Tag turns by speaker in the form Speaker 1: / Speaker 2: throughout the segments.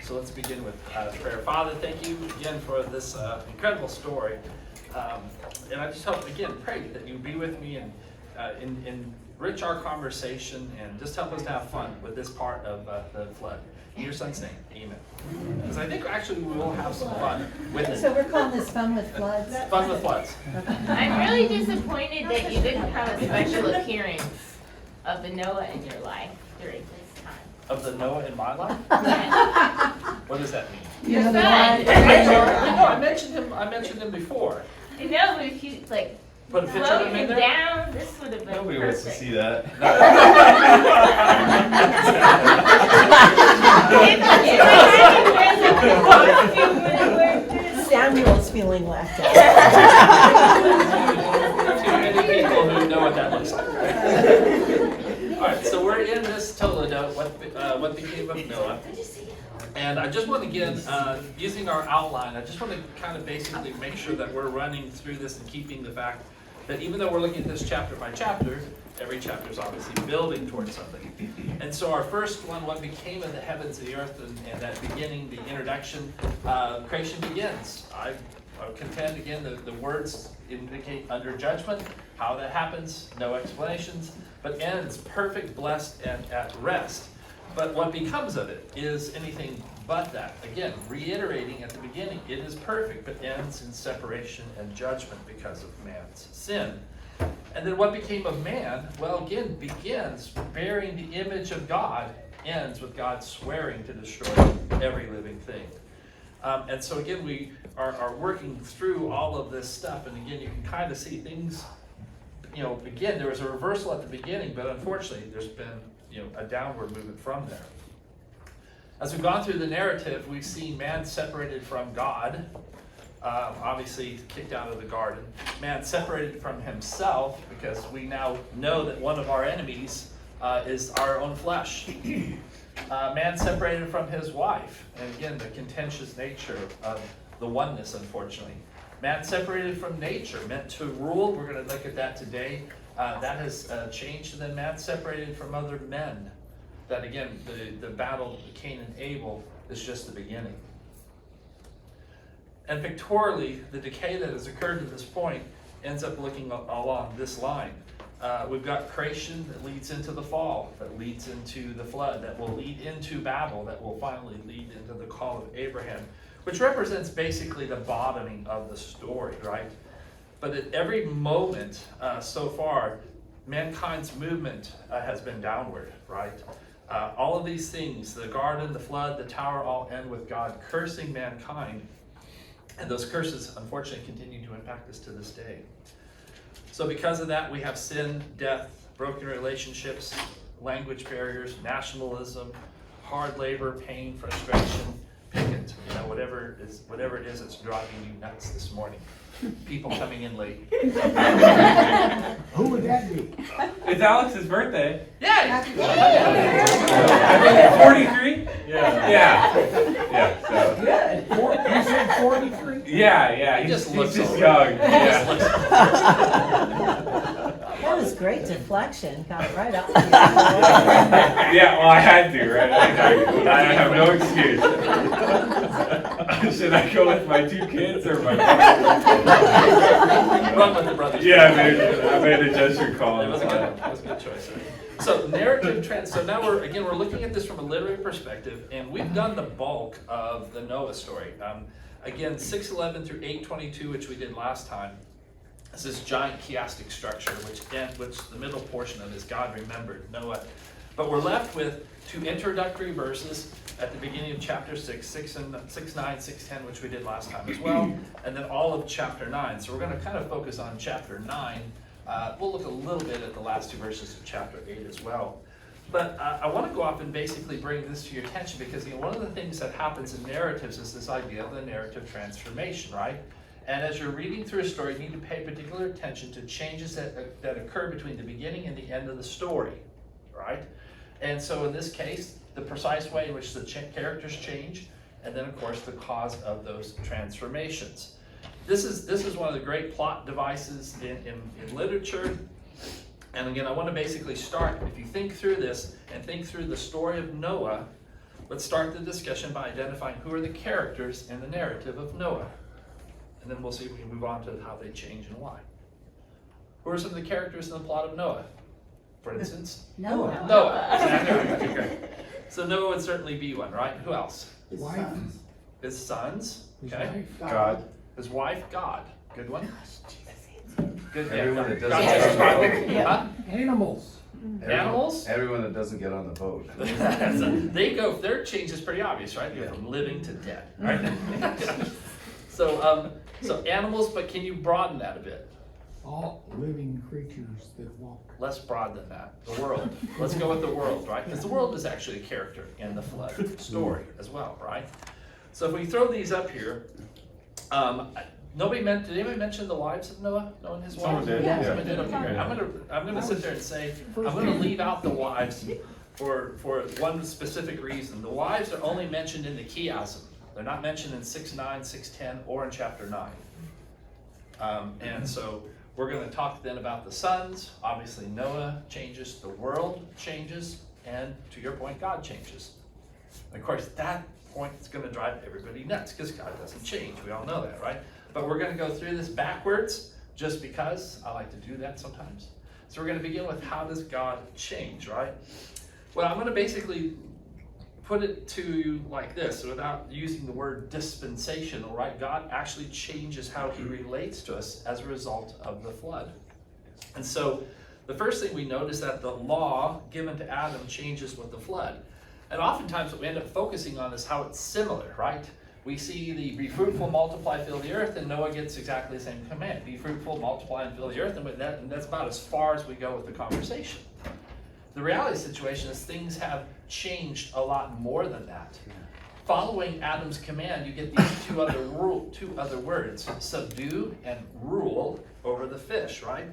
Speaker 1: So let's begin with prayer. Father, thank you again for this incredible story. And I just hope, again, pray that you be with me and enrich our conversation and just help us to have fun with this part of the flood. In your son's name, amen. Because I think actually we will have some fun with it.
Speaker 2: So we're calling this Fun with Floods?
Speaker 1: Fun with floods.
Speaker 3: I'm really disappointed that you didn't have a special appearance of the Noah in your life during this time.
Speaker 1: Of the Noah in my life? What does that mean?
Speaker 3: Your son.
Speaker 1: I mentioned him before.
Speaker 3: I know, but if you
Speaker 1: Put a picture of
Speaker 3: slowed
Speaker 1: him in
Speaker 3: him
Speaker 1: there?
Speaker 3: down, this would have been
Speaker 4: Nobody wants to
Speaker 3: perfect.
Speaker 4: see that.
Speaker 2: Samuel's feeling left out.
Speaker 1: Too many people who know what that looks like. All right, so we're in this Toledo, what became of Noah. And I just want to begin using our outline. I just want to kind of basically make sure that we're running through this and keeping the fact that even though we're looking at this chapter by chapter, every chapter is obviously building towards something. And so our first one, what became of the heavens and the earth, and that beginning, the introduction, creation begins. I contend again the words indicate under judgment. How that happens, no explanations, but ends perfect, blessed, and at rest. But what becomes of it is anything but that. Again, reiterating at the beginning, it is perfect, but ends in separation and judgment because of man's sin. And then what became of man, well, again, begins bearing the image of God, ends with God swearing to destroy every living thing. And so again, we are working through all of this stuff, and again, you can kind of see things, again, there was a reversal at the beginning, but unfortunately, there's been a downward movement from there. As we've gone through the narrative, we've seen man separated from God, obviously kicked out of the garden. Man separated from himself, because we now know that one of our enemies is our own flesh. Man separated from his wife, and again, the contentious nature of the oneness, unfortunately. Man separated from nature, meant to rule. We're going to look at that today. That has changed, and then man separated from other men. That again, the battle of Cain and Abel is just the beginning. And pictorially, the decay that has occurred to this point ends up looking along this line. We've got creation that leads into the fall, that leads into the flood, that will lead into Babel, that will finally lead into the call of Abraham, which represents basically the bottoming of the story, right? But at every moment so far, mankind's movement has been downward, right? All of these things, the garden, the flood, the tower, all end with God cursing mankind. And those curses, unfortunately, continue to impact us to this day. So because of that, we have sin, death, broken relationships, language barriers, nationalism, hard labor, pain, frustration, picket, whatever it is that's driving you nuts this morning. People coming in late.
Speaker 5: Who would that be?
Speaker 4: It's Alex's birthday.
Speaker 1: Yeah!
Speaker 4: I think it's 43? Yeah. So.
Speaker 5: Good. You said 43?
Speaker 4: Yeah.
Speaker 1: He just
Speaker 4: He's
Speaker 1: looks
Speaker 4: just
Speaker 1: old.
Speaker 4: young. Yeah.
Speaker 2: That was great deflection, got it right up.
Speaker 4: Yeah, well, I had to, right? I have no excuse. Should I go with my two kids or my brother?
Speaker 1: Run with the brothers.
Speaker 4: Yeah, I made a judgment call.
Speaker 1: It was a good choice. So narrative trends. So now we're looking at this from a literary perspective, and we've done the bulk of the Noah story. Again, 6:11 through 8:22, which we did last time. Is this giant chiastic structure, which the middle portion of is God remembered Noah. But we're left with two introductory verses at the beginning of chapter 6, 9, 6:10, which we did last time as well, and then all of chapter 9. So we're going to kind of focus on chapter 9. We'll look a little bit at the last two verses of chapter 8 as well. But I want to go off and basically bring this to your attention, because one of the things that happens in narratives is this idea of the narrative transformation, right? And as you're reading through a story, you need to pay particular attention to changes that occur between the beginning and the end of the story, right? And so in this case, the precise way in which the characters change, and then of course the cause of those transformations. This is one of the great plot devices in literature. And again, I want to basically start, if you think through this and think through the story of Noah, let's start the discussion by identifying who are the characters in the narrative of Noah. And then we'll see if we can move on to how they change and why. Who are some of the characters in the plot of Noah, for instance?
Speaker 2: Noah.
Speaker 1: Noah. Exactly. Okay, great. So Noah would certainly be one, right? Who else?
Speaker 5: His wife,
Speaker 1: His sons.
Speaker 5: his
Speaker 1: Okay.
Speaker 5: wife.
Speaker 6: God.
Speaker 1: His wife, God. Good one. Good.
Speaker 6: Everyone that doesn't
Speaker 1: God
Speaker 6: get
Speaker 1: changes
Speaker 6: on the
Speaker 1: right.
Speaker 6: boat.
Speaker 1: Huh?
Speaker 5: Animals.
Speaker 1: Animals?
Speaker 6: Everyone that doesn't get on the boat.
Speaker 1: So they go, their change is pretty obvious, right? They go from living to dead, right? So animals, but can you broaden that a bit?
Speaker 5: All living creatures that walk.
Speaker 1: Less broad than that. The world. Let's go with the world, right? Because the world is actually a character in the flood story as well, right? So if we throw these up here, did anybody mention the wives of Noah? Noah and his wives?
Speaker 6: Someone did, yeah.
Speaker 1: Someone did, okay, great.
Speaker 6: Yeah.
Speaker 1: I'm gonna sit there and say, I'm gonna leave out the wives for one specific reason. The wives are only mentioned in the chiasm. They're not mentioned in 6:9, 6:10, or in chapter 9. And so we're gonna talk then about the sons. Obviously Noah changes, the world changes, and to your point, God changes. And of course, that point is gonna drive everybody nuts because God doesn't change. We all know that, right? But we're gonna go through this backwards just because I like to do that sometimes. So we're gonna begin with how does God change, right? Well, I'm gonna basically put it to you like this without using the word dispensational, right? God actually changes how he relates to us as a result of the flood. And so the first thing we note is that the law given to Adam changes with the flood. And oftentimes what we end up focusing on is how it's similar, right? We see the be fruitful, multiply, fill the earth, and Noah gets exactly the same command. Be fruitful, multiply, and fill the earth, and that's about as far as we go with the conversation. The reality of the situation is things have changed a lot more than that. Following Adam's command, you get these two other words, subdue and rule over the fish, right?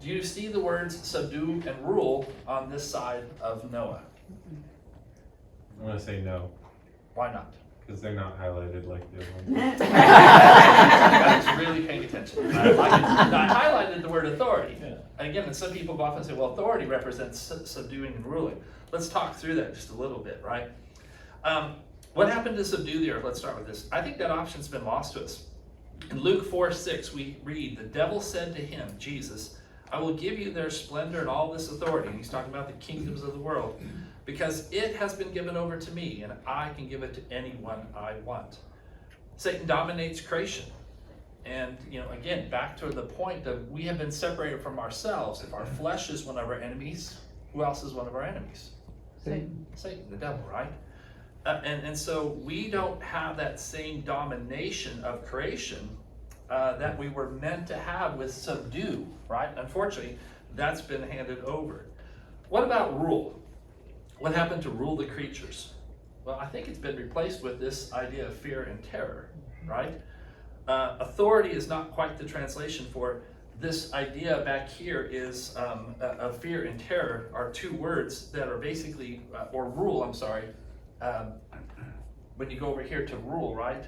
Speaker 1: Do you see the words subdue and rule on this side of Noah?
Speaker 4: I'm gonna say no,
Speaker 1: Why not?
Speaker 4: because they're not highlighted like the other ones.
Speaker 1: I was really paying attention. I highlighted the word authority. And again, some people go off and say, well, authority represents subduing and ruling. Let's talk through that just a little bit, right? What happened to subdue the earth? Let's start with this. I think that option's been lost to us. In Luke 4:6, we read, the devil said to him, Jesus, I will give you their splendor and all this authority. And he's talking about the kingdoms of the world. Because it has been given over to me, and I can give it to anyone I want. Satan dominates creation. And, again, back to the point of we have been separated from ourselves. If our flesh is one of our enemies, who else is one of our enemies?
Speaker 5: Satan.
Speaker 1: Satan, the devil, right? And so we don't have that same domination of creation that we were meant to have with subdue, right? Unfortunately, that's been handed over. What about rule? What happened to rule the creatures? Well, I think it's been replaced with this idea of fear and terror, right? Authority is not quite the translation for this idea back here is of fear and terror are two words that are basically, or rule, I'm sorry. When you go over here to rule, right?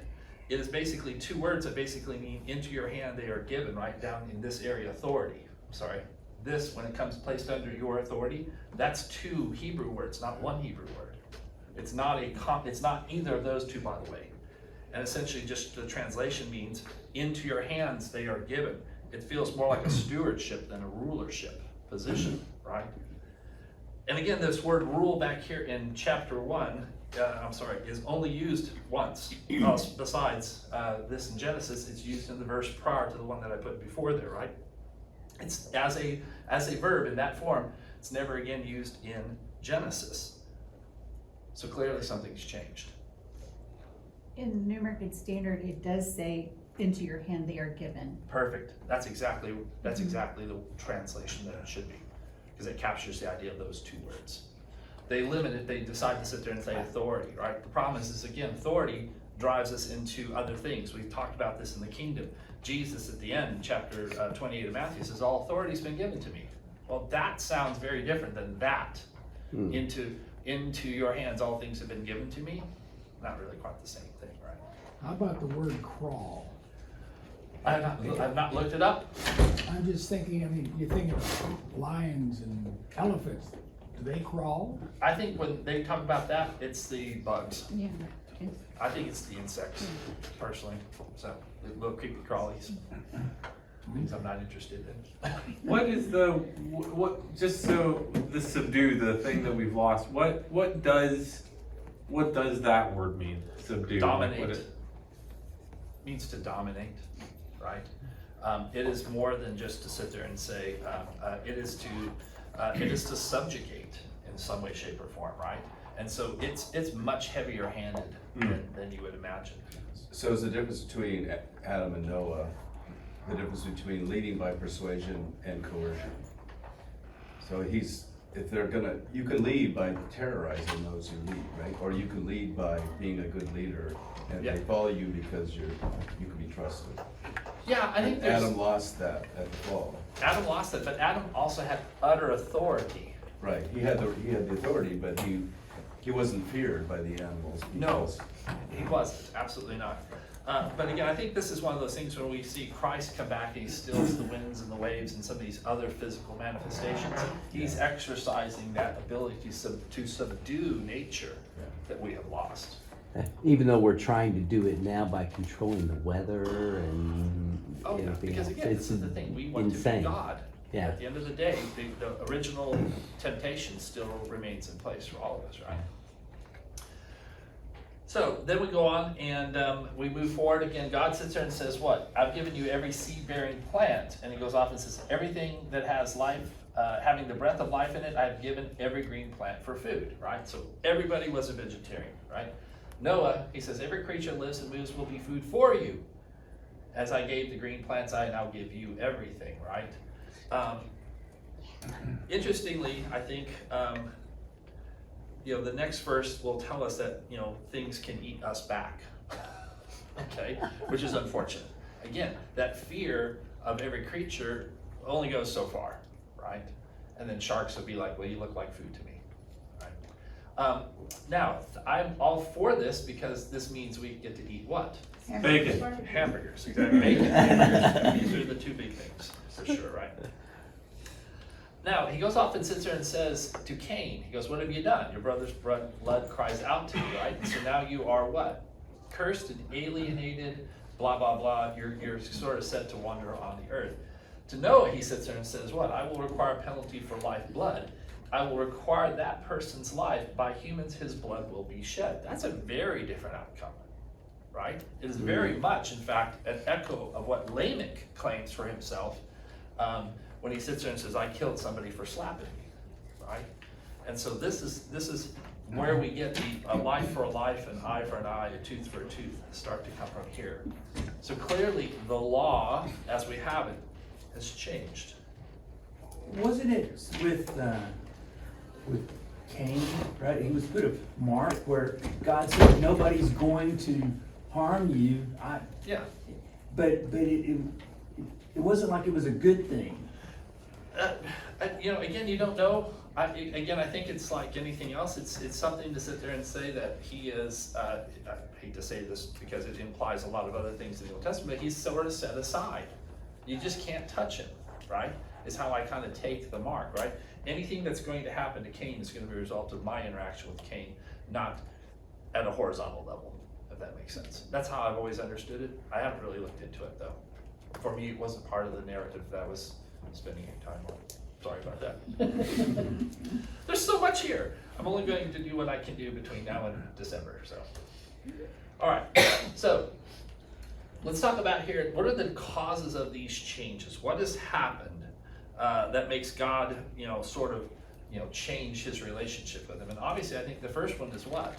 Speaker 1: It is basically two words that basically mean into your hand they are given, right? Down in this area, authority. I'm sorry. This, when it comes placed under your authority, that's two Hebrew words, not one Hebrew word. It's not either of those two, by the way. And essentially just the translation means into your hands they are given. It feels more like a stewardship than a rulership position, right? And again, this word rule back here in chapter 1, is only used once. Besides this in Genesis, it's used in the verse prior to the one that I put before there, right? It's as a verb in that form. It's never again used in Genesis. So clearly something's changed.
Speaker 7: In the New American Standard, it does say, into your hand they are given.
Speaker 1: Perfect. That's exactly the translation that it should be, because it captures the idea of those two words. They limit it. They decide to sit there and say authority, right? The problem is again, authority drives us into other things. We've talked about this in the kingdom. Jesus at the end, chapter 28 of Matthew, says, all authority has been given to me. Well, that sounds very different than that. Into your hands all things have been given to me. Not really quite the same thing, right?
Speaker 5: How about the word crawl?
Speaker 1: I've not looked it up.
Speaker 5: I'm just thinking, you think of lions and elephants. Do they crawl?
Speaker 1: I think when they talk about that, it's the bugs.
Speaker 7: Yeah.
Speaker 1: I think it's the insects, personally. So, the little creepy crawlies. Things I'm not interested in.
Speaker 4: What is what, just so, the subdue, the thing that we've lost, what does that word mean, subdue?
Speaker 1: Dominate.
Speaker 4: What
Speaker 1: Means to dominate, right? It is more than just to sit there and say, it is to subjugate in some way, shape, or form, right? And so it's much heavier handed than you would imagine.
Speaker 6: So is the difference between Adam and Noah, the difference between leading by persuasion and coercion? So you can lead by terrorizing those you lead, right? Or you can lead by being a good leader and
Speaker 1: Yeah.
Speaker 6: they follow you because you can be trusted.
Speaker 1: Yeah, I think
Speaker 6: And
Speaker 1: there's.
Speaker 6: Adam lost that at the fall.
Speaker 1: Adam lost it, but Adam also had utter authority.
Speaker 6: Right, he had the authority, but he wasn't feared by the animals.
Speaker 1: No,
Speaker 6: because-
Speaker 1: he wasn't, absolutely not. But again, I think this is one of those things when we see Christ come back and he stills the winds and the waves and some of these other physical manifestations. He's exercising that ability to subdue nature that we have lost.
Speaker 8: Even though we're trying to do it now by controlling the weather and
Speaker 1: Oh, yeah,
Speaker 8: everything
Speaker 1: because
Speaker 8: else.
Speaker 1: again, this
Speaker 8: It's
Speaker 1: is the thing, we want to be
Speaker 8: insane.
Speaker 1: God.
Speaker 8: Yeah.
Speaker 1: At the end of the day, the original temptation still remains in place for all of us, right? So then we go on and we move forward again. God sits there and says, what? I've given you every seed-bearing plant. And he goes off and says, everything that has life, having the breath of life in it, I've given every green plant for food, right? So everybody was a vegetarian, right? Noah, he says, every creature lives and moves will be food for you. As I gave the green plants, I now give you everything, right? Interestingly, I think, the next verse will tell us that, things can eat us back, okay? Which is unfortunate. Again, that fear of every creature only goes so far, right? And then sharks will be like, well, you look like food to me, right? Now, I'm all for this because this means we get to eat what?
Speaker 4: Bacon.
Speaker 1: Hamburgers, exactly. Bacon, hamburgers. These are the two big things, for sure, right? Now, he goes off and sits there and says to Cain, he goes, what have you done? Your brother's blood cries out to you, right? And so now you are what? Cursed and alienated, blah, blah, blah. You're sort of set to wander on the earth. To Noah, he sits there and says, what? I will require a penalty for lifeblood. I will require that person's life. By humans, his blood will be shed. That's a very different outcome, right? It is very much, in fact, an echo of what Lamech claims for himself when he sits there and says, I killed somebody for slapping me, right? And so this is where we get the life for a life, an eye for an eye, a tooth for a tooth start to come from here. So clearly, the law, as we have it, has changed.
Speaker 9: Wasn't it with Cain, right? He was put a mark where God said nobody's going to harm you.
Speaker 1: Yeah.
Speaker 9: But it wasn't like it was a good thing.
Speaker 1: Again, you don't know. I think it's like anything else. It's something to sit there and say that he is, I hate to say this because it implies a lot of other things in the Old Testament, but he's sort of set aside. You just can't touch him, right? Is how I kind of take the mark, right? Anything that's going to happen to Cain is going to be a result of my interaction with Cain, not at a horizontal level, if that makes sense. That's how I've always understood it. I haven't really looked into it, though. For me, it wasn't part of the narrative that I was spending any time on. Sorry about that. There's so much here. I'm only going to do what I can do between now and December, so. All right, so let's talk about here, what are the causes of these changes? What has happened that makes God, change his relationship with him? And obviously, I think the first one is what?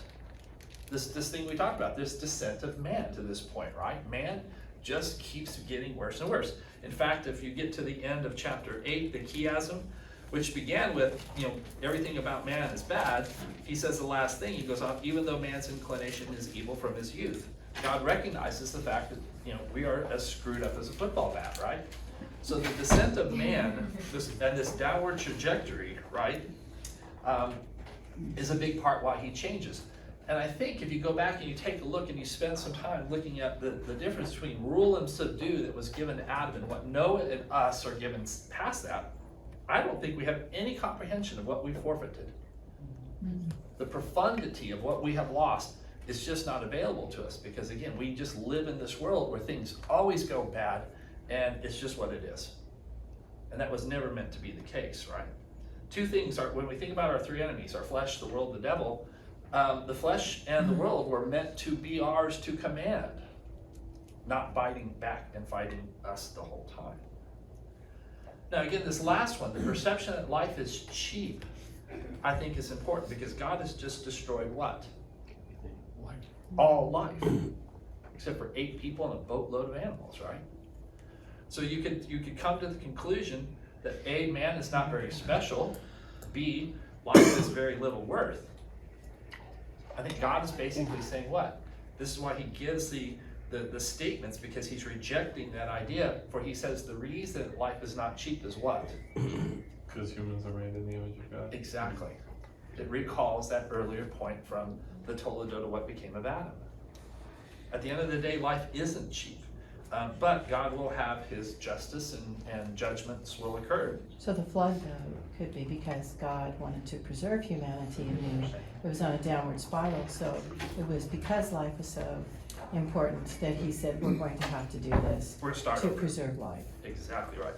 Speaker 1: This thing we talked about, this descent of man to this point, right? Man just keeps getting worse and worse. In fact, if you get to the end of chapter 8, the chiasm, which began with, everything about man is bad, he says the last thing, he goes off, even though man's inclination is evil from his youth. God recognizes the fact that, we are as screwed up as a football bat, right? So the descent of man, this downward trajectory, right, is a big part why he changes. And I think if you go back and you take a look and you spend some time looking at the difference between rule and subdue that was given to Adam and what Noah and us are given past that, I don't think we have any comprehension of what we forfeited. The profundity of what we have lost is just not available to us because, again, we just live in this world where things always go bad and it's just what it is. And that was never meant to be the case, right? Two things are, when we think about our three enemies, our flesh, the world, the devil, the flesh and the world were meant to be ours to command, not biting back and fighting us the whole time. Now again, this last one, the perception that life is cheap, I think is important because God has just destroyed what?
Speaker 5: Like,
Speaker 1: All life, except for 8 people and a boatload of animals, right? So you could come to the conclusion that A, man is not very special, B, life is very little worth. I think God is basically saying what? This is why he gives the statements, because he's rejecting that idea, for he says the reason life is not cheap is what?
Speaker 4: Because humans are made in the image of God.
Speaker 1: Exactly. It recalls that earlier point from the Toledot of what became of Adam. At the end of the day, life isn't cheap, but God will have his justice and judgments will occur.
Speaker 2: So the flood, though, could be because God wanted to preserve humanity and knew it was on a downward spiral. So it was because life was so important that he said, we're going to have to do this
Speaker 1: We're gonna start
Speaker 2: to
Speaker 1: over.
Speaker 2: preserve life.
Speaker 1: Exactly right.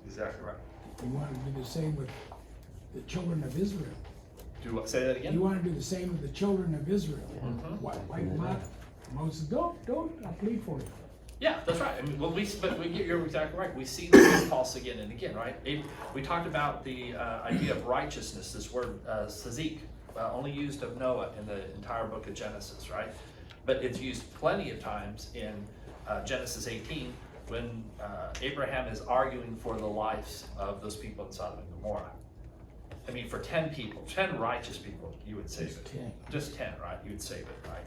Speaker 1: Exactly right.
Speaker 5: he wanted to do the same with the children of Israel.
Speaker 1: Do what? Say that
Speaker 5: He
Speaker 1: again?
Speaker 5: wanted to do the same with the children of Israel.
Speaker 1: Mhm.
Speaker 5: Wipe them out. Moses, don't, I plead for you.
Speaker 1: Yeah, that's right. I mean, well, you're exactly right. We see the impulse again and again, right? We talked about the idea of righteousness, this word tzadik, only used of Noah in the entire book of Genesis, right? But it's used plenty of times in Genesis 18 when Abraham is arguing for the lives of those people in Sodom and Gomorrah. I mean, for 10 people, 10 righteous people, you would save
Speaker 5: Just
Speaker 1: it.
Speaker 5: 10.
Speaker 1: Just 10, right? You would save it, right?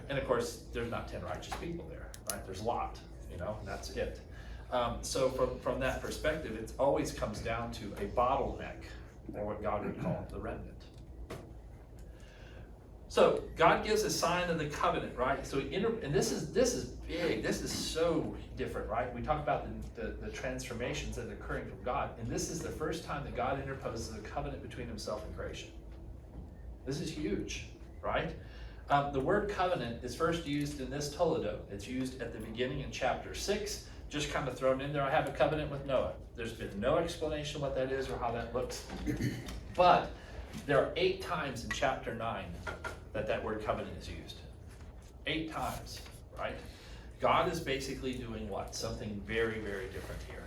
Speaker 1: And of course, there's not 10 righteous people there, right? There's Lot, and that's it. So from that perspective, it always comes down to a bottleneck, or what God would call the remnant. So God gives a sign of the covenant, right? So and this is big. This is so different, right? We talk about the transformations that are occurring from God, and this is the first time that God interposes a covenant between himself and creation. This is huge, right? The word covenant is first used in this Toledot. It's used at the beginning in chapter 6, just kind of thrown in there. I have a covenant with Noah. There's been no explanation what that is or how that looks. But there are 8 times in chapter 9 that word covenant is used. 8 times, right? God is basically doing what? Something very, very different here.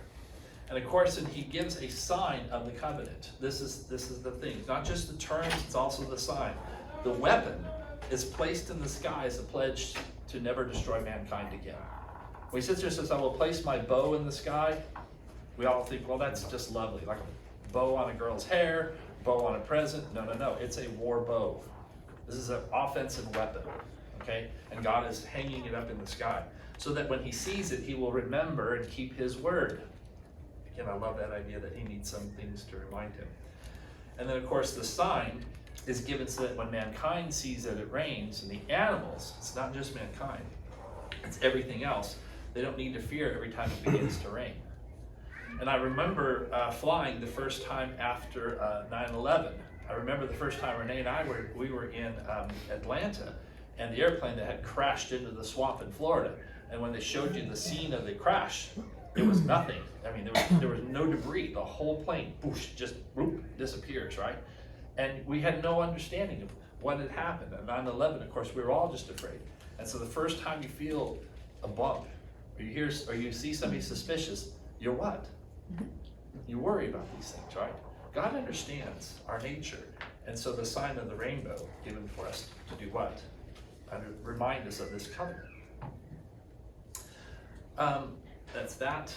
Speaker 1: And of course, and he gives a sign of the covenant. This is the thing. It's not just the terms, it's also the sign. The weapon is placed in the sky as a pledge to never destroy mankind again. When he sits there and says, I will place my bow in the sky, we all think, well, that's just lovely. Like a bow on a girl's hair, bow on a present. No. It's a war bow. This is an offensive weapon, okay? And God is hanging it up in the sky so that when he sees it, he will remember and keep his word. Again, I love that idea that he needs some things to remind him. And then, of course, the sign is given so that when mankind sees that it rains, and the animals, it's not just mankind, it's everything else, they don't need to fear every time it begins to rain. And I remember flying the first time after 9/11. I remember the first time Renee and I we were in Atlanta, and the airplane that had crashed into the swamp in Florida. And when they showed you the scene of the crash, it was nothing. I mean, there was no debris. The whole plane, boosh, just whoop, disappears, right? And we had no understanding of what had happened. At 9/11, of course, we were all just afraid. And so the first time you feel a bump, or you hear, or you see somebody suspicious, you're what? You worry about these things, right? God understands our nature. And so the sign of the rainbow given for us to do what? Remind us of this covenant. That's that.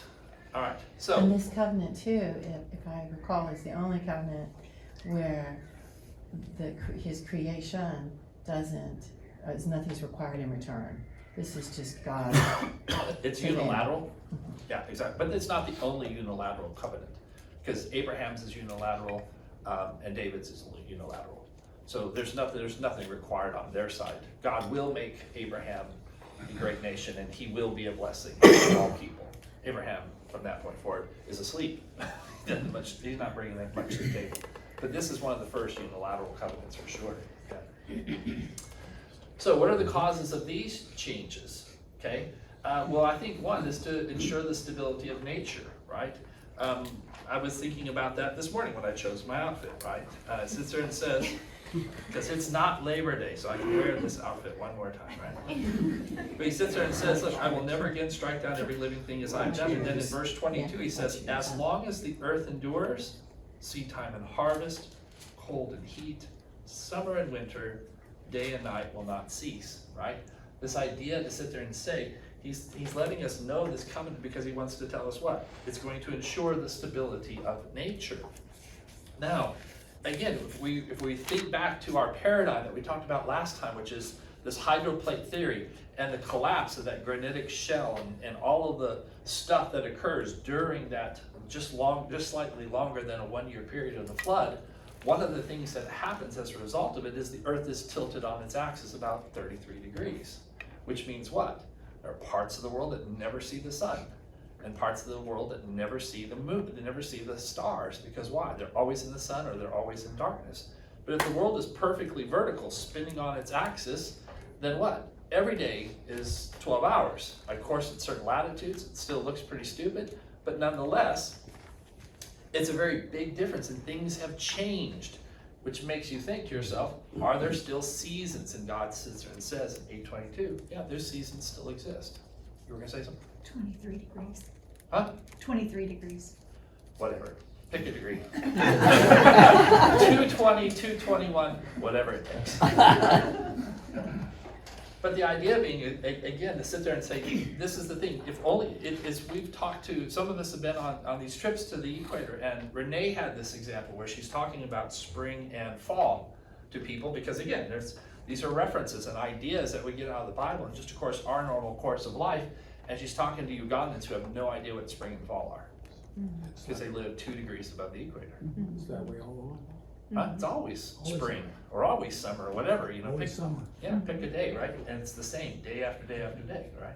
Speaker 1: All right, so.
Speaker 2: And this covenant too, if I recall, is the only covenant where his creation nothing's required in return. This is just God.
Speaker 1: It's unilateral. Yeah, exactly. But it's not the only unilateral covenant, because Abraham's is unilateral, and David's is unilateral. So there's nothing required on their side. God will make Abraham a great nation, and he will be a blessing to all people. Abraham from that point forward is asleep. He's not bringing that much to the table. But this is one of the first unilateral covenants for sure. Okay. So what are the causes of these changes? Okay. Well, I think one is to ensure the stability of nature, right? I was thinking about that this morning when I chose my outfit, right? It sits there and says, because it's not Labor Day, so I can wear this outfit one more time, right? But he sits there and says, look, I will never again strike down every living thing as I've done. And then in verse 22, he says, as long as the earth endures, seed time and harvest, cold and heat, summer and winter, day and night will not cease, right? This idea to sit there and say, he's letting us know this covenant because he wants to tell us what? It's going to ensure the stability of nature. Now, again, if we think back to our paradigm that we talked about last time, which is this hydroplate theory and the collapse of that granitic shell and all of the stuff that occurs during that just slightly longer than a 1 year period of the flood, one of the things that happens as a result of it is the earth is tilted on its axis about 33 degrees, which means what? There are parts of the world that never see the sun, and parts of the world that never see the moon, they never see the stars, because why? They're always in the sun or they're always in darkness. But if the world is perfectly vertical, spinning on its axis, then what? Every day is 12 hours. Of course, at certain latitudes, it still looks pretty stupid, but nonetheless, it's a very big difference, and things have changed, which makes you think to yourself, are there still seasons? And God sits there and says in 8:22, yeah, there's seasons still exist. You were gonna say something?
Speaker 7: 23 degrees.
Speaker 1: Huh?
Speaker 7: 23 degrees.
Speaker 1: Whatever, pick a degree. 220, 221, whatever it takes. But the idea being, again, to sit there and say, this is the thing, if only, we've talked to, some of us have been on these trips to the equator, and Renee had this example where she's talking about spring and fall to people, because again, these are references and ideas that we get out of the Bible, and just of course our normal course of life, and she's talking to Ugandans who have no idea what spring and fall are, because they live 2 degrees above the equator.
Speaker 5: Is that way all along?
Speaker 1: It's always spring or always summer or whatever,
Speaker 5: Always
Speaker 1: pick,
Speaker 5: summer.
Speaker 1: yeah, pick a day, right? And it's the same day after day after day, right?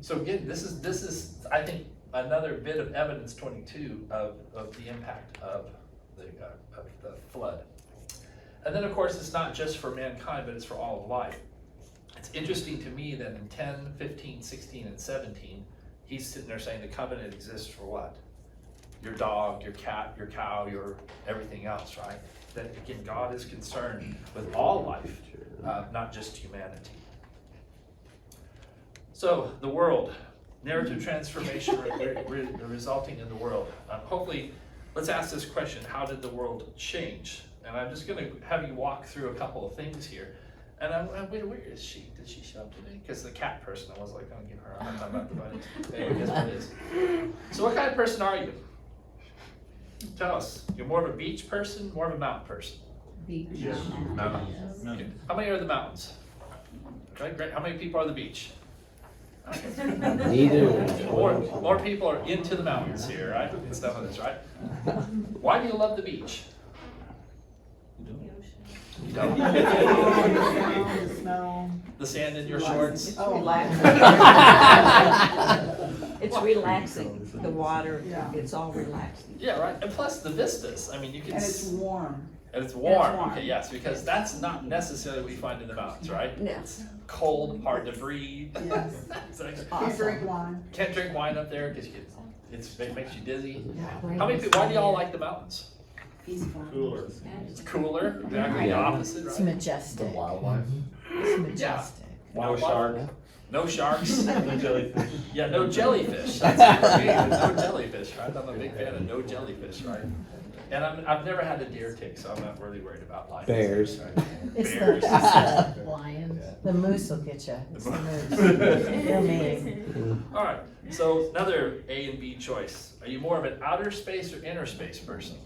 Speaker 1: So again, this is I think another bit of evidence 22 of the impact of the flood. And then of course it's not just for mankind, but it's for all of life. It's interesting to me that in 10, 15, 16, and 17, he's sitting there saying the covenant exists for what? Your dog, your cat, your cow, your everything else, right? That again, God is concerned with all life, not just humanity. So the world, narrative transformation resulting in the world. Hopefully, let's ask this question: how did the world change? And I'm just going to have you walk through a couple of things here. And I'm wait, where is she? Did she show up today? Because the cat person, I was like, I'm going to give her a hard time about the bunnies. Anyway, guess what it is. So what kind of person are you? Tell us. You're more of a beach person, more of a mountain person?
Speaker 7: Beach.
Speaker 1: Okay. How many are the mountains? Okay, great. How many people are the beach?
Speaker 8: Neither.
Speaker 1: More people are into the mountains here, right? And stuff like this, right? Why do you love the beach? You don't? The sand in your shorts?
Speaker 10: Oh, it's relaxing, the water, it's all relaxing.
Speaker 1: Yeah, right. And plus the vistas. I mean, you can.
Speaker 10: And it's warm.
Speaker 1: And it's warm.
Speaker 10: warm.
Speaker 1: Okay, yes, because that's not necessarily what we find in the mountains, right?
Speaker 10: Yes.
Speaker 1: Cold, hard to breathe.
Speaker 10: Yes.
Speaker 1: It's like,
Speaker 10: Awesome.
Speaker 7: Drink wine.
Speaker 1: can't drink wine up there because it makes you dizzy. How many people? Why do y'all like the mountains?
Speaker 6: Cooler.
Speaker 1: It's cooler. Exactly the opposite,
Speaker 2: It's
Speaker 1: right?
Speaker 2: majestic.
Speaker 6: Wildlife.
Speaker 2: It's majestic.
Speaker 1: Wildlife.
Speaker 4: shark.
Speaker 1: No sharks.
Speaker 4: No jellyfish.
Speaker 1: Yeah, no jellyfish. That's it for me. No jellyfish, right? I'm a big fan of no jellyfish, right? And I've never had a deer tick, so I'm not really worried about lions.
Speaker 8: Bears.
Speaker 1: Right?
Speaker 2: It's
Speaker 1: Bears.
Speaker 2: the
Speaker 7: Lions.
Speaker 2: moose will get you. It's the moose. They're mean.
Speaker 1: All right, so another A and B choice. Are you more of an outer space or inner space person?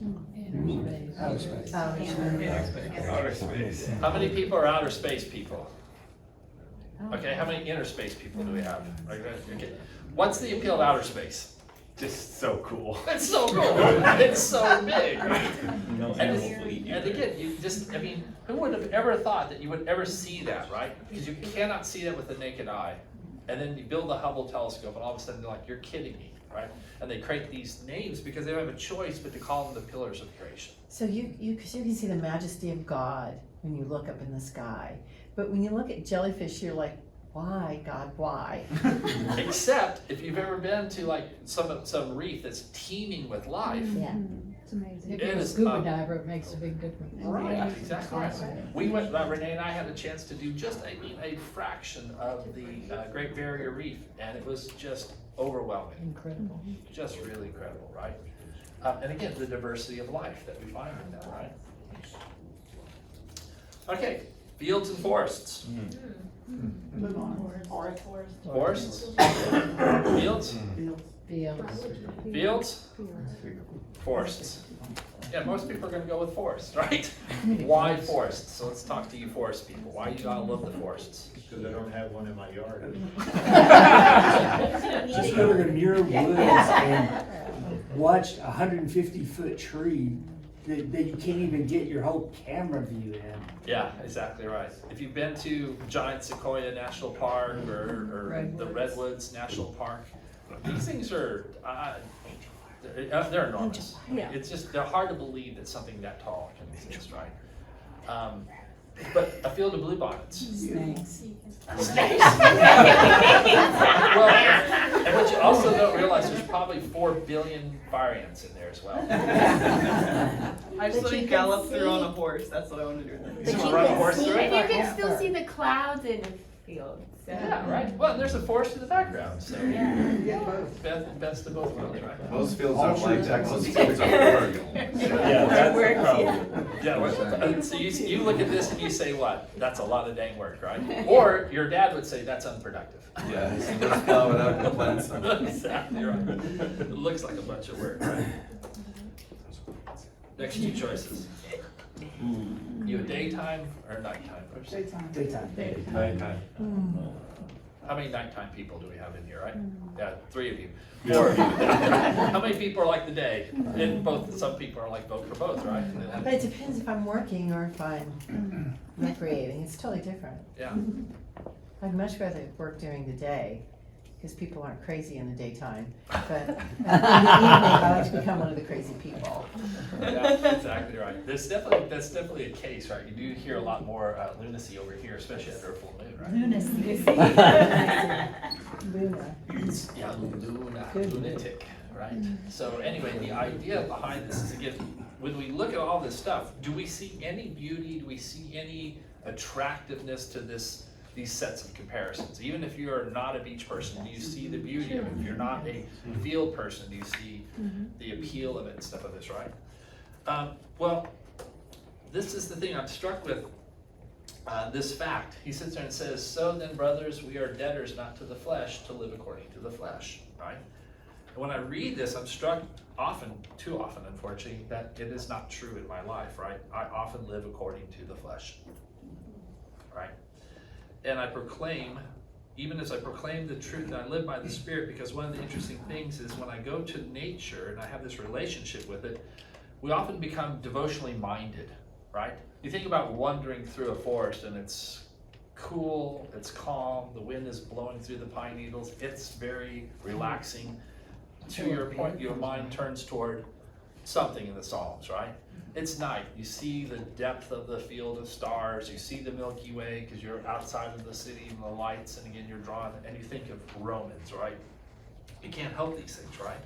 Speaker 2: Outer space.
Speaker 4: Outer space.
Speaker 1: How many people are outer space people? Okay, how many inner space people do we have? Okay. What's the appeal of outer space?
Speaker 4: Just so cool.
Speaker 1: It's so cool. It's so big, right?
Speaker 4: No
Speaker 1: And,
Speaker 4: animal fleet.
Speaker 1: and again, you just, I mean, who would have ever thought that you would ever see that, right? Because you cannot see that with the naked eye. And then you build the Hubble telescope and all of a sudden you're like, you're kidding me. right? And they create these names because they don't have a choice but to call them the pillars of creation.
Speaker 2: So cause you can see the majesty of God when you look up in the sky. But when you look at jellyfish, you're like, why, God, why?
Speaker 1: Except if you've ever been to like some reef that's teeming with life.
Speaker 2: Yeah.
Speaker 10: It's amazing.
Speaker 1: It is,
Speaker 5: Scuba diver, it makes a big difference.
Speaker 1: Right, exactly right. We went, Renee and I had a chance to do just a fraction of the Great Barrier Reef, and it was just overwhelming.
Speaker 5: Incredible.
Speaker 1: Just really incredible, right? And again, the diversity of life that we find in that, right? Okay, fields and forests. Forests? Fields? Fields? Forests. Yeah, most people are gonna go with forests, right? Why forests? So let's talk to you forest people. Why you gotta love the forests?
Speaker 11: Because I don't have one in my yard.
Speaker 9: Just go to the Muir Woods and watch a 150-foot tree that you can't even get your whole camera view in.
Speaker 1: Yeah, exactly right. If you've been to Giant Sequoia National Park or the Redwoods National Park, these things are, they're enormous.
Speaker 10: Yeah.
Speaker 1: It's just, they're hard to believe that something that tall can exist, right? But a field of bluebonnets.
Speaker 2: Snakes.
Speaker 1: Well, and what you also don't realize, there's probably 4 billion fire ants in there as well.
Speaker 12: I just want to gallop through on a horse. That's what I want to do.
Speaker 1: You just wanna run a horse through
Speaker 3: And
Speaker 1: it?
Speaker 3: you can still see the clouds in the field, so.
Speaker 1: Yeah, right. Well, and there's a forest in the background, so
Speaker 3: Yeah.
Speaker 1: best of both worlds, right?
Speaker 6: Most fields are like that, most fields are rural.
Speaker 1: Yeah, that's the problem. Yeah, so you look at this and you say what? That's a lot of dang work, right? Or your dad would say that's unproductive.
Speaker 6: Yeah, so let's plow it out and plant some.
Speaker 1: Exactly right. It looks like a bunch of work, right? Next two choices. You a daytime or a nighttime person?
Speaker 9: Daytime.
Speaker 4: Nighttime.
Speaker 1: How many nighttime people do we have in here, right? Yeah, 3 of you. 4 of you. How many people are like the day? And some people are like vote for both, right?
Speaker 2: But it depends if I'm working or if I'm recreating. It's totally different.
Speaker 1: Yeah.
Speaker 2: I'd much rather work during the day, because people aren't crazy in the daytime. But in the evening, I like to become one of the crazy people.
Speaker 1: Yeah, exactly right. That's definitely a case, right? You do hear a lot more lunacy over here, especially after a full moon, right?
Speaker 7: Lunacy.
Speaker 2: Luna.
Speaker 1: Yeah, lunatic, right? So anyway, the idea behind this is, again, when we look at all this stuff, do we see any beauty? Do we see any attractiveness to these sets of comparisons? Even if you're not a beach person, do you see the beauty of it? If you're not a field person, do you see the appeal of it and stuff of this, right? Well, this is the thing I'm struck with, this fact. He sits there and says, so then, brothers, we are debtors not to the flesh to live according to the flesh, right? And when I read this, I'm struck too often, unfortunately, that it is not true in my life, right? I often live according to the flesh, right? And I proclaim, even as I proclaim the truth, and I live by the Spirit, because one of the interesting things is when I go to nature and I have this relationship with it, we often become devotionally minded, right? You think about wandering through a forest and it's cool, it's calm, the wind is blowing through the pine needles, it's very relaxing. To your point, your mind turns toward something in the Psalms, right? It's night. You see the depth of the field of stars. You see the Milky Way because you're outside of the city and the lights. And again, you're drawn, and you think of Romans, right? You can't help these things, right?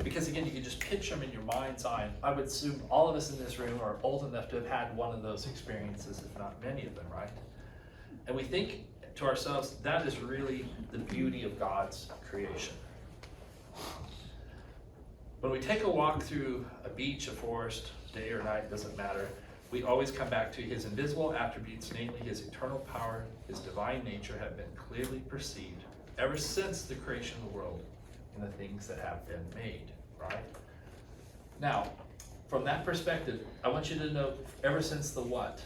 Speaker 1: Because again, you can just picture them in your mind's eye. And I would assume all of us in this room are old enough to have had one of those experiences, if not many of them, right? And we think to ourselves, that is really the beauty of God's creation. When we take a walk through a beach, a forest, day or night, doesn't matter, we always come back to his invisible attributes, namely his eternal power, his divine nature, have been clearly perceived ever since the creation of the world and the things that have been made, right? Now, from that perspective, I want you to know, ever since the what?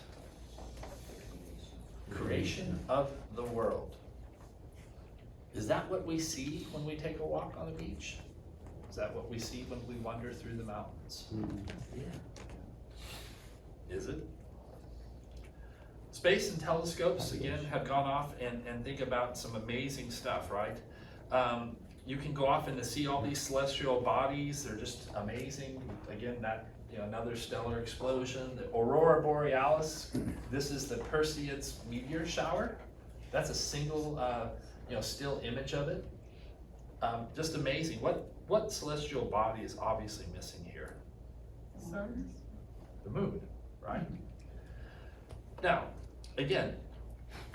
Speaker 1: Creation of the world. Is that what we see when we take a walk on the beach? Is that what we see when we wander through the mountains? Is it? Space and telescopes, again, have gone off and think about some amazing stuff, right? You can go off and to see all these celestial bodies. They're just amazing. Again, that, you know, another stellar explosion. The aurora borealis. This is the Perseids meteor shower. That's a single, you know, still image of it. Just amazing. What celestial body is obviously missing here?
Speaker 12: Sun?
Speaker 1: The moon, right? Now, again,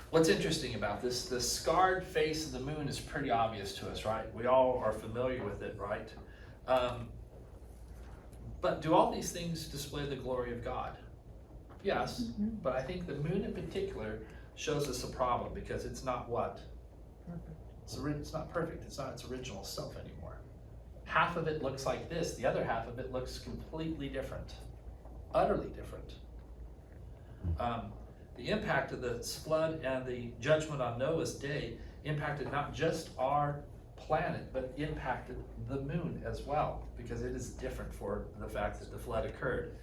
Speaker 1: what's interesting about this, the scarred face of the moon is pretty obvious to us, right? We all are familiar with it, right? But do all these things display the glory of God? Yes, but I think the moon in particular shows us a problem because it's not what? It's not perfect. It's not its original self anymore. Half of it looks like this. The other half of it looks completely different, utterly different. The impact of the flood and the judgment on Noah's day impacted not just our planet, but impacted the moon as well, because it is different for the fact that the flood occurred.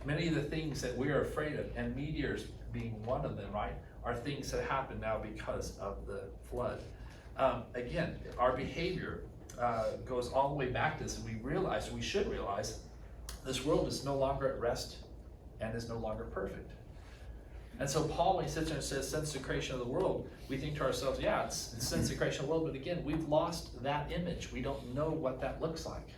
Speaker 1: Many of the things that we are afraid of, and meteors being one of them, right, are things that happen now because of the flood. Again, our behavior goes all the way back to this, and we should realize, this world is no longer at rest and is no longer perfect. And so Paul, when he sits there and says, since the creation of the world, we think to ourselves, yeah, it's since the creation of the world, but again, we've lost that image. We don't know what that looks like.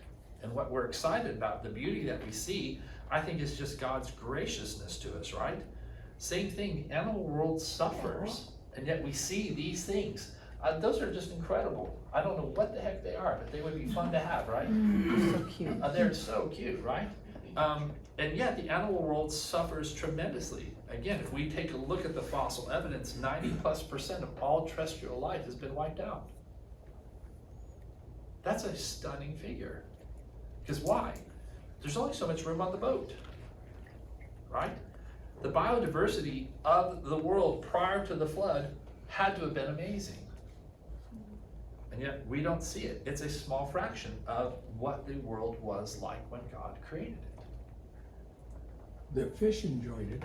Speaker 1: And what we're excited about, the beauty that we see, I think is just God's graciousness to us, right? Same thing, the animal world suffers, and yet we see these things. Those are just incredible. I don't know what the heck they are, but they would be fun to have, right?
Speaker 2: So cute.
Speaker 1: They're so cute, right? And yet the animal world suffers tremendously. Again, if we take a look at the fossil evidence, 90+% of all terrestrial life has been wiped out. That's a stunning figure. Because why? There's only so much room on the boat, right? The biodiversity of the world prior to the flood had to have been amazing. And yet we don't see it. It's a small fraction of what the world was like when God created it.
Speaker 5: The fish enjoyed it.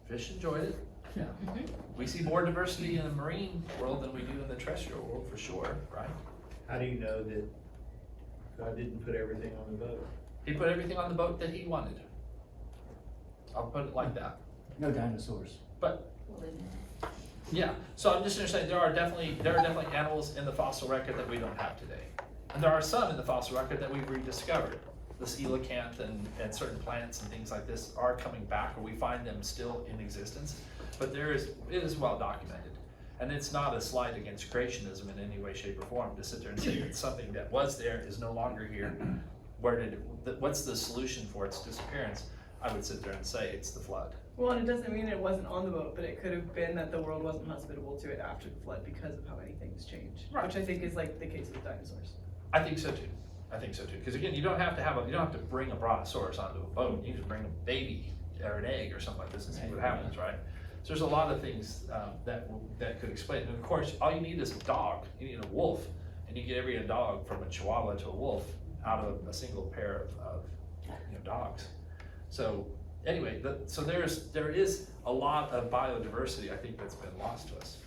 Speaker 1: Fish enjoyed it, yeah. We see more diversity in the marine world than we do in the terrestrial world, for sure, right?
Speaker 11: How do you know that God didn't put everything on the boat?
Speaker 1: He put everything on the boat that he wanted. I'll put it like that.
Speaker 9: No dinosaurs.
Speaker 1: But, yeah, so I'm just gonna say there are definitely animals in the fossil record that we don't have today. And there are some in the fossil record that we've rediscovered. The coelacanth and certain plants and things like this are coming back, or we find them still in existence. But it is well documented. And it's not a slight against creationism in any way, shape, or form to sit there and say that something that was there is no longer here. What's the solution for its disappearance? I would sit there and say it's the flood.
Speaker 12: Well, and it doesn't mean it wasn't on the boat, but it could have been that the world wasn't hospitable to it after the flood because of how many things changed.
Speaker 1: Right.
Speaker 12: Which I think is like the case with dinosaurs.
Speaker 1: I think so too. Because again, you don't have to bring a brontosaurus onto a boat. You just bring a baby or an egg or something like this and see what happens, right? So there's a lot of things that could explain it. And of course, all you need is a dog. You need a wolf, and you get every dog from a Chihuahua to a wolf out of a single pair of dogs. So anyway, so there is a lot of biodiversity, I think, that's been lost to us.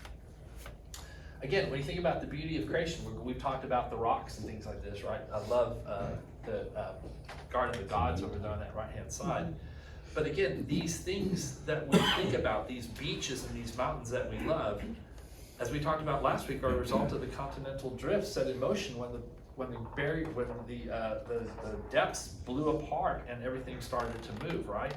Speaker 1: Again, when you think about the beauty of creation, we've talked about the rocks and things like this, right? I love the Garden of the Gods over there on that right-hand side. But again, these things that we think about, these beaches and these mountains that we love, as we talked about last week, are a result of the continental drift set in motion when the depths blew apart and everything started to move, right?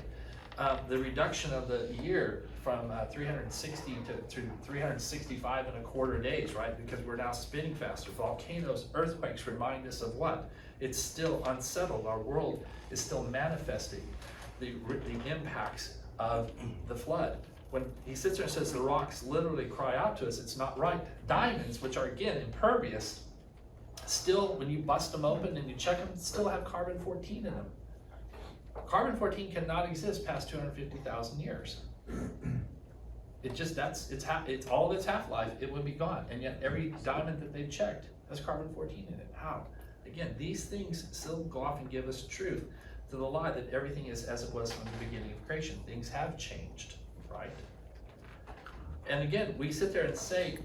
Speaker 1: The reduction of the year from 360 to 365 and a quarter days, right? Because we're now spinning faster. Volcanoes, earthquakes remind us of what? It's still unsettled. Our world is still manifesting the impacts of the flood. When he sits there and says the rocks literally cry out to us, it's not right. Diamonds, which are again impervious, still, when you bust them open and you check them, still have carbon-14 in them. Carbon-14 cannot exist past 250,000 years. It's all of its half-life, it would be gone. And yet every diamond that they've checked has carbon-14 in it. How? Again, these things still go off and give us truth to the lie that everything is as it was from the beginning of creation. Things have changed, right? And again, we sit there and say,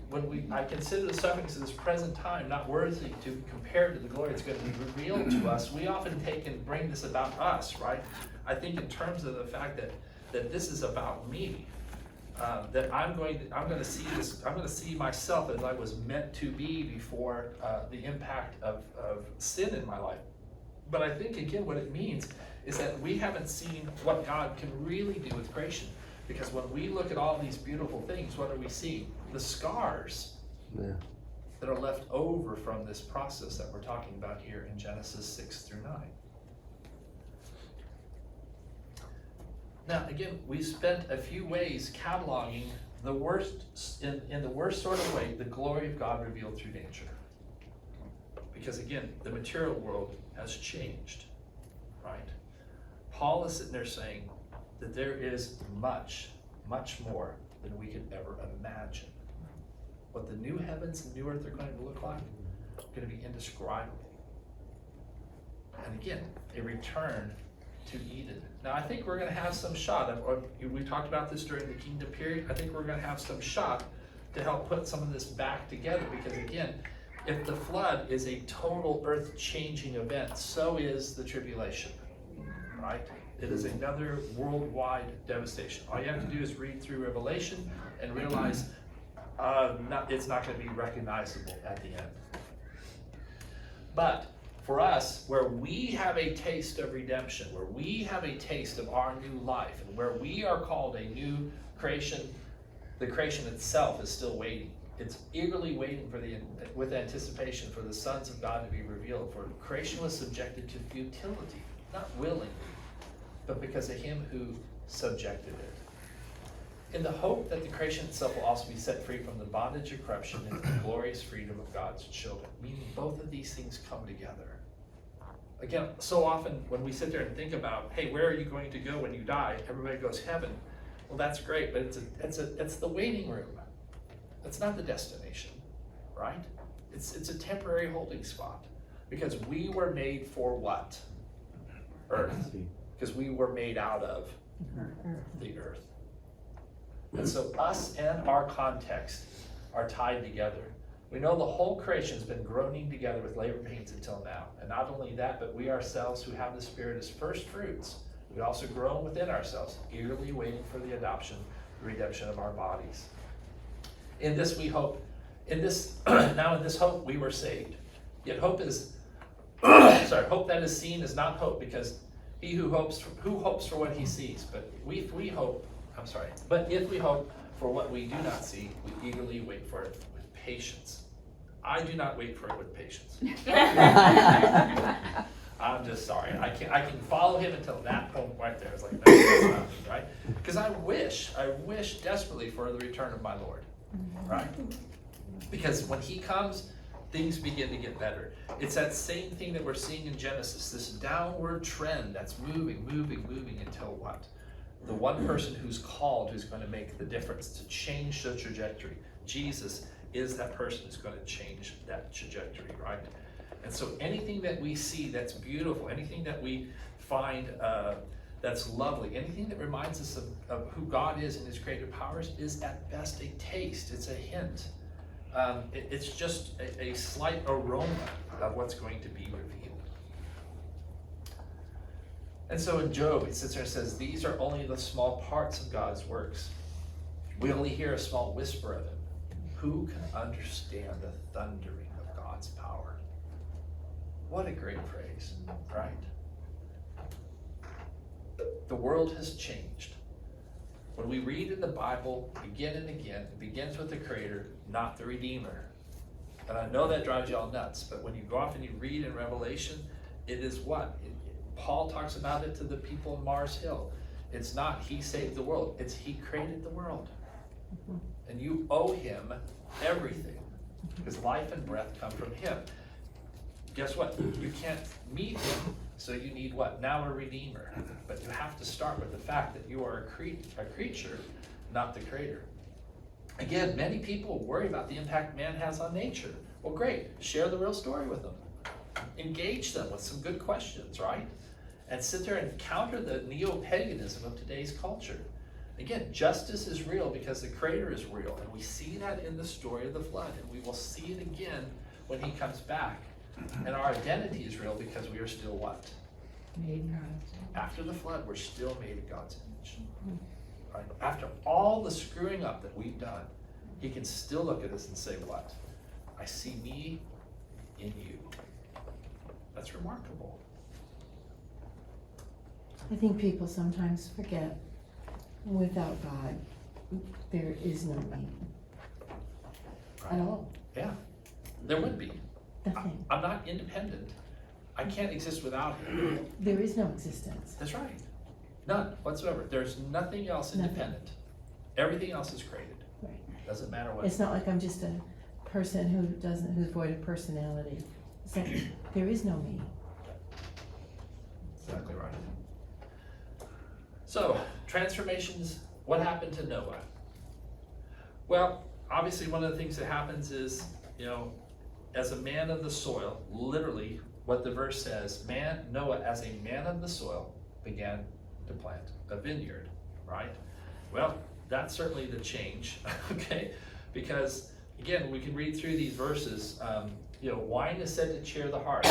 Speaker 1: I consider the sufferings of this present time not worthy to compare to the glory that's going to be revealed to us, we often take and bring this about us, right? I think in terms of the fact that this is about me, that I'm going to see this, I'm going to see myself as I was meant to be before the impact of sin in my life. But I think, again, what it means is that we haven't seen what God can really do with creation. Because when we look at all these beautiful things, what do we see? The scars that are left over from this process that we're talking about here in Genesis 6 through 9. Now, again, we spent a few ways cataloging the worst, in the worst sort of way, the glory of God revealed through nature. Because again, the material world has changed, right? Paul is sitting there saying that there is much, much more than we could ever imagine. What the new heavens and new earth are going to look like, going to be indescribable. And again, a return to Eden. Now, I think we're going to have some shot of, or we talked about this during the kingdom period, I think we're going to have some shot to help put some of this back together, because again, if the flood is a total earth-changing event, so is the tribulation, right? It is another worldwide devastation. All you have to do is read through Revelation and realize it's not going to be recognizable at the end. But for us, where we have a taste of redemption, where we have a taste of our new life, and where we are called a new creation, the creation itself is still waiting. It's eagerly waiting with anticipation for the sons of God to be revealed. For creation was subjected to futility, not willingly, but because of him who subjected it. In the hope that the creation itself will also be set free from the bondage of corruption into the glorious freedom of God's children. Meaning both of these things come together. Again, so often when we sit there and think about, hey, where are you going to go when you die? Everybody goes heaven. Well, that's great, but it's the waiting room. It's not the destination, right? It's a temporary holding spot. Because we were made for what? Earth. Because we were made out of the earth. And so us and our context are tied together. We know the whole creation's been groaning together with labor pains until now. And not only that, but we ourselves who have the Spirit as first fruits, we also groan within ourselves, eagerly waiting for the adoption, the redemption of our bodies. In this we hope. In this hope we were saved. Yet hope is, hope that is seen is not hope, because he who hopes for what he sees. But if we hope for what we do not see, we eagerly wait for it with patience. I do not wait for it with patience. I'm just sorry. I can follow him until that point right there. It's like, no, that's not me, right? Because I wish desperately for the return of my Lord, right? Because when he comes, things begin to get better. It's that same thing that we're seeing in Genesis, this downward trend that's moving until what? The one person who's called, who's going to make the difference, to change the trajectory. Jesus is that person who's going to change that trajectory, right? And so anything that we see that's beautiful, anything that we find that's lovely, anything that reminds us of who God is and his creative powers is at best a taste, it's a hint. It's just a slight aroma of what's going to be revealed. And so in Job, it sits there and says, these are only the small parts of God's works. We only hear a small whisper of him. Who can understand the thundering of God's power? What a great phrase, right? The world has changed. When we read in the Bible again and again, it begins with the Creator, not the Redeemer. And I know that drives you all nuts, but when you go off and you read in Revelation, it is what? Paul talks about it to the people in Mars Hill. It's not he saved the world, it's he created the world. And you owe him everything, because life and breath come from him. Guess what? You can't meet him, so you need what? Now a Redeemer. But you have to start with the fact that you are a creature, not the creator. Again, many people worry about the impact man has on nature. Well, great. Share the real story with them. Engage them with some good questions, right? And sit there and counter the neo-paganism of today's culture. Again, justice is real because the Creator is real, and we see that in the story of the flood, and we will see it again when He comes back. And our identity is real because we are still what?
Speaker 2: Made in God's
Speaker 1: After the flood, we're still made in God's image. Right? After all the screwing up that we've done, He can still look at us and say, what? I see me in you. That's remarkable.
Speaker 2: I think people sometimes forget, without God, there is no me at all.
Speaker 1: Yeah, there would be.
Speaker 2: Nothing.
Speaker 1: I'm not independent. I can't exist without Him.
Speaker 2: There is no existence.
Speaker 1: That's right. None whatsoever. There's nothing else
Speaker 2: Nothing.
Speaker 1: independent. Everything else is created.
Speaker 2: Right.
Speaker 1: Doesn't matter what.
Speaker 2: It's not like I'm just a person who's void of personality. It's like, there is no me.
Speaker 1: Exactly right. So, transformations, what happened to Noah? Well, obviously one of the things that happens is, as a man of the soil, literally what the verse says, Noah as a man of the soil began to plant a vineyard, right? Well, that's certainly the change, okay? Because again, we can read through these verses, wine is said to cheer the heart.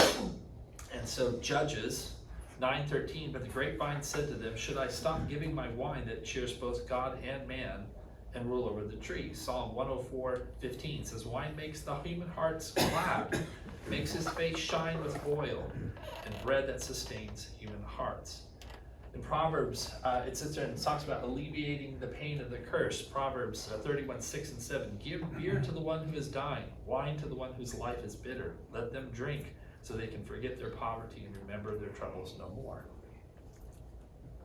Speaker 1: And so Judges 9:13, but the grapevine said to them, should I stop giving my wine that cheers both God and man and rule over the trees? Psalm 104:15 says, wine makes the human hearts glad, makes his face shine with oil, and bread that sustains human hearts. In Proverbs, it sits there and talks about alleviating the pain of the curse. Proverbs 31:6-7, give beer to the one who is dying, wine to the one whose life is bitter. Let them drink so they can forget their poverty and remember their troubles no more.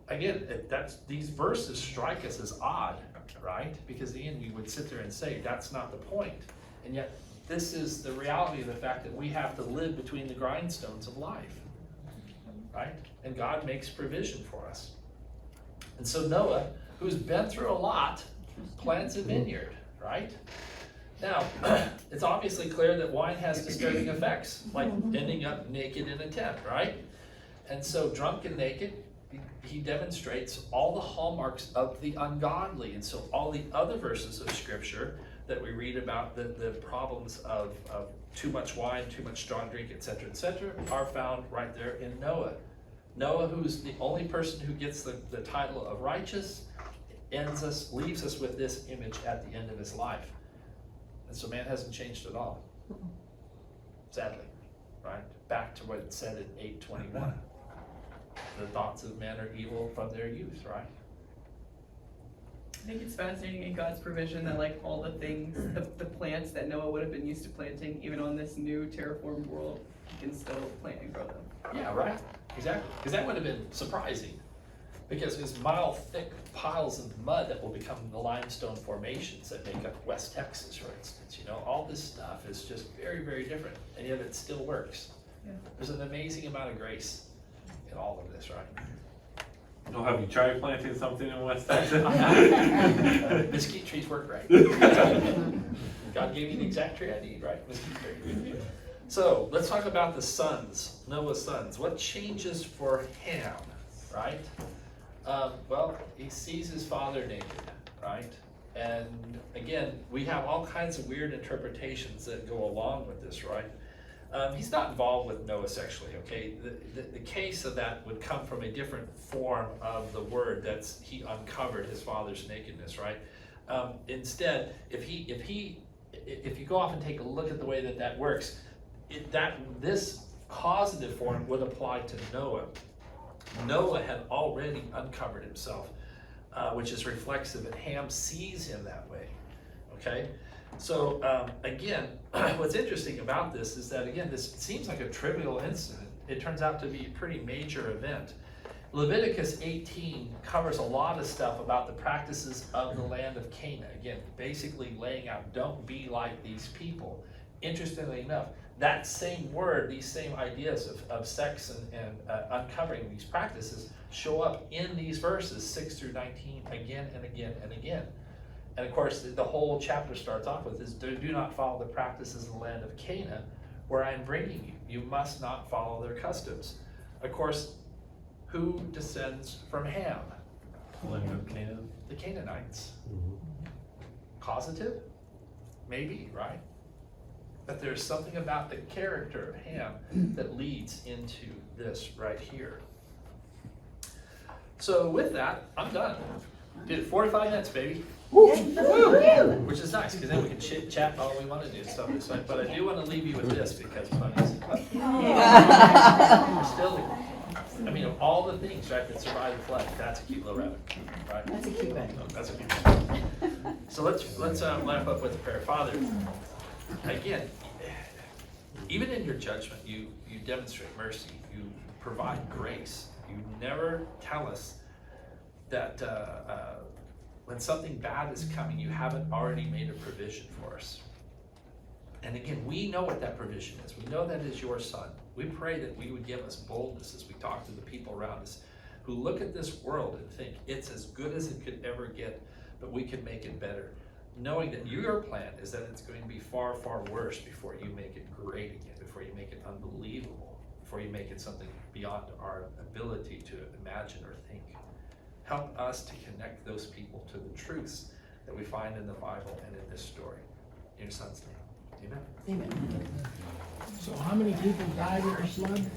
Speaker 1: Again, these verses strike us as odd, right? Because again, we would sit there and say, that's not the point. And yet, this is the reality of the fact that we have to live between the grindstones of life, right? And God makes provision for us. And so Noah, who's been through a lot, plants a vineyard, right? Now, it's obviously clear that wine has disturbing effects, like ending up naked in a tent, right? And so drunk and naked, he demonstrates all the hallmarks of the ungodly. And so all the other verses of Scripture that we read about the problems of too much wine, too much strong drink, etc., are found right there in Noah. Noah, who's the only person who gets the title of righteous, leaves us with this image at the end of his life. And so man hasn't changed at all, sadly, right? Back to what it said in 8:21. The thoughts of men are evil from their youth, right?
Speaker 12: I think it's fascinating in God's provision that like all the things, the plants that Noah would have been used to planting, even on this new terraformed world, he can still plant and grow them.
Speaker 1: Yeah, right, exactly. Because that would have been surprising. Because there's mile thick piles of mud that will become the limestone formations that make up West Texas, for instance. All this stuff is just very, very different, and yet it still works.
Speaker 12: Yeah.
Speaker 1: There's an amazing amount of grace in all of this, right?
Speaker 4: Well, have you tried planting something in West Texas?
Speaker 1: Mesquite trees work great. God gave me the exact tree I need, right? Mesquite tree. So let's talk about the sons, Noah's sons. What changes for Ham, right? Well, he sees his father naked, right? And again, we have all kinds of weird interpretations that go along with this, right? He's not involved with Noah sexually, okay? The case of that would come from a different form of the word that's he uncovered his father's nakedness, right? Instead, if you go off and take a look at the way that works, this causative form would apply to Noah. Noah had already uncovered himself, which is reflexive, and Ham sees him that way, okay? So again, what's interesting about this is that, again, this seems like a trivial incident. It turns out to be a pretty major event. Leviticus 18 covers a lot of stuff about the practices of the land of Canaan. Again, basically laying out, don't be like these people. Interestingly enough, that same word, these same ideas of sex and uncovering these practices show up in these verses 6-19 again and again and again. And of course, the whole chapter starts off with is, do not follow the practices of the land of Canaan, where I am bringing you. You must not follow their customs. Of course, who descends from Ham?
Speaker 4: Land of Canaan.
Speaker 1: The Canaanites.
Speaker 8: Mhm.
Speaker 1: Causative? Maybe, right? But there's something about the character of Ham that leads into this right here. So with that, I'm done. Did 45 minutes, baby. Woo! Which is nice, because then we can chit chat all we want to do. So, but I do want to leave you with this, because still, I mean, of all the things, right, that survived the flood, that's a cute little rabbit, right?
Speaker 2: That's a cute rabbit.
Speaker 1: That's a cute rabbit. So let's wrap up with a prayer. Father, again, even in your judgment, you demonstrate mercy. You provide grace. You never tell us that when something bad is coming, you haven't already made a provision for us. And again, we know what that provision is. We know that is your Son. We pray that we would give us boldness as we talk to the people around us who look at this world and think it's as good as it could ever get, but we can make it better. Knowing that your plan is that it's going to be far, far worse before you make it great again, before you make it unbelievable, before you make it something beyond our ability to imagine or think. Help us to connect those people to the truths that we find in the Bible and in this story. In your Son's name, amen.
Speaker 2: Amen.
Speaker 5: So how many people died in the flood?